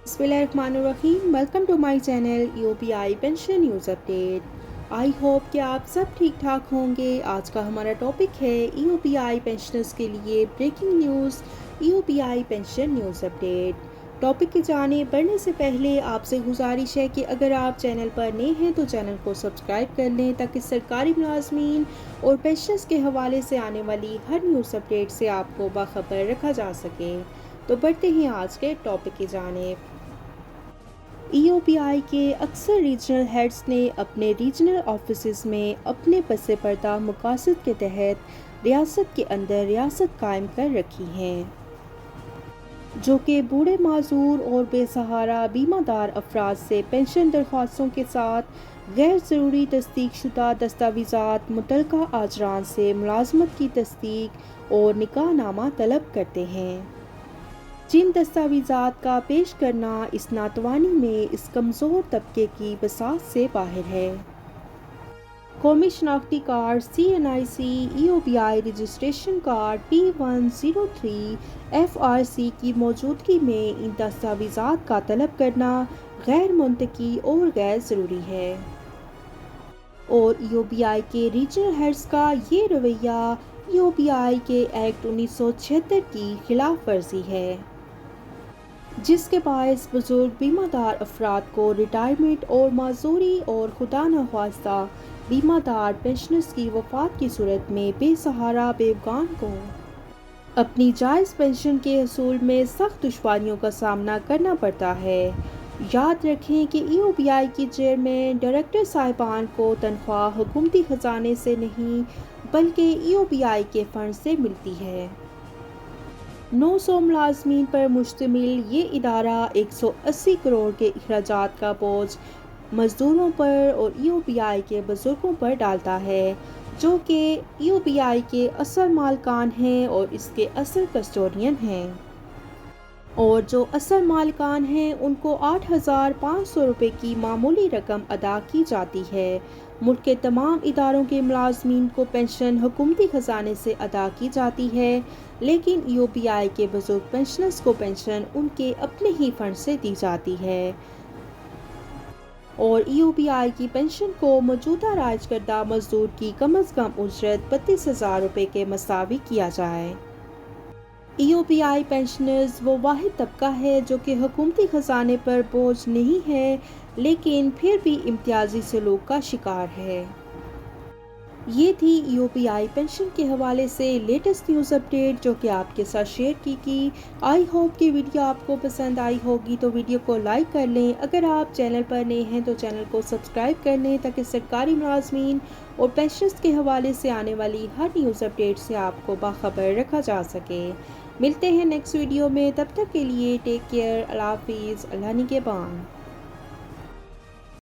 बिस्मिल्लाहिर्रहमानिर्रहीम। Welcome to my channel EOPI pension news update. I hope कि आप सब ठीक ठाक होंगे। आज का हमारा टॉपिक है ईओपीआई पेंशनर्स के लिए breaking news, EOPI pension news update. Topic की जाने बढ़ने से पहले आपसे गुजारिश है कि अगर आप चैनल पर नए हैं तो चैनल को सब्सक्राइब कर लें ताकि सरकारी मुलाजमीन और पेंशनर्स के हवाले से आने वाली हर न्यूज़ अपडेट से आपको बाखबर रखा जा सके। तो बढ़ते हैं आज के टॉपिक की जानिब। ईओपीआई के अक्सर रीजनल हेड्स ने अपने रीजनल ऑफिसेज में अपने पस पर्दा मकासद के तहत रियासत के अंदर रियासत कायम कर रखी हैं, जो कि बूढ़े माजूर और बेसहारा बीमादार अफराद से पेंशन दरख्वास्तों के साथ गैर ज़रूरी तस्दीक शुदा दस्तावेज़ात मुतलका आजरान से मुलाजमत की तस्दीक और निकाहनामा तलब करते हैं, जिन दस्तावेज़ात का पेश करना इस नातवानी में इस कमज़ोर तबके की बसात से बाहर है। कौमी शनाख्ती card CNIC, EOPI registration card P103FRC की मौजूदगी में इन दस्तावेज़ात का तलब करना गैर मुंतकी और गैर ज़रूरी है, और ईओपीआई के रीजनल हेड्स का ये रवैया ईओपीआई के एक्ट 1976 की खिलाफ वर्जी है, जिसके बायस बुजुर्ग बीमादार अफराद को रिटायरमेंट और माजूरी और खुदा नख्वास्ता बीमादार पेंशनर्स की वफ़ात की सूरत में बेसहारा बेवगान को अपनी जायज़ पेंशन के हसूल में सख्त दुश्वारियों का सामना करना पड़ता है। याद रखें कि ईओपीआई की चेयरमैन डायरेक्टर साहिबान को तनख्वाह हुकूमती ख़जाने से नहीं बल्कि ईओपीआई के फंड से मिलती है। 900 मुलाजमीन पर मुश्तमिल ये इदारा 180 करोड़ के अखराजात का बोझ मजदूरों पर और ईओपीआई के बुजुर्गों पर डालता है, जो कि ईओपीआई के असल मालिकान हैं और इसके असल कस्टोडियन हैं, और जो असल मालिकान हैं उनको 8,500 रुपये की मामूली रकम अदा की जाती है। मुल्क के तमाम इदारों के मुलाजमीन को पेंशन हुकूमती ख़जाने से अदा की जाती है, लेकिन ईओपीआई के बुजुर्ग पेंशनर्स को पेंशन उनके अपने ही फंड से दी जाती है, और ईओपीआई की पेंशन को मौजूदा राज करदा मजदूर की कम अज़ कम उजरत 32,000 रुपये के मसावी किया जाए। ईओपीआई पेंशनर्स वो वाहिद तबका है जो कि हुकूमती ख़जाने पर बोझ नहीं है, लेकिन फिर भी इम्तियाजी सलूक का शिकार है। ये थी ईओपीआई पेंशन के हवाले से लेटेस्ट न्यूज़ अपडेट जो कि आपके साथ शेयर की। आई होप कि वीडियो आपको पसंद आई होगी, तो वीडियो को लाइक कर लें। अगर आप चैनल पर नए हैं तो चैनल को सब्सक्राइब कर लें ताकि सरकारी मुलाजमीन और पेंशनर्स के हवाले से आने वाली हर न्यूज़ अपडेट से आपको बाखबर रखा जा सके। मिलते हैं नेक्स्ट वीडियो में, तब तक के लिए टेक केयर, अल्लाह हाफिज़, अल्लाह निगहबान।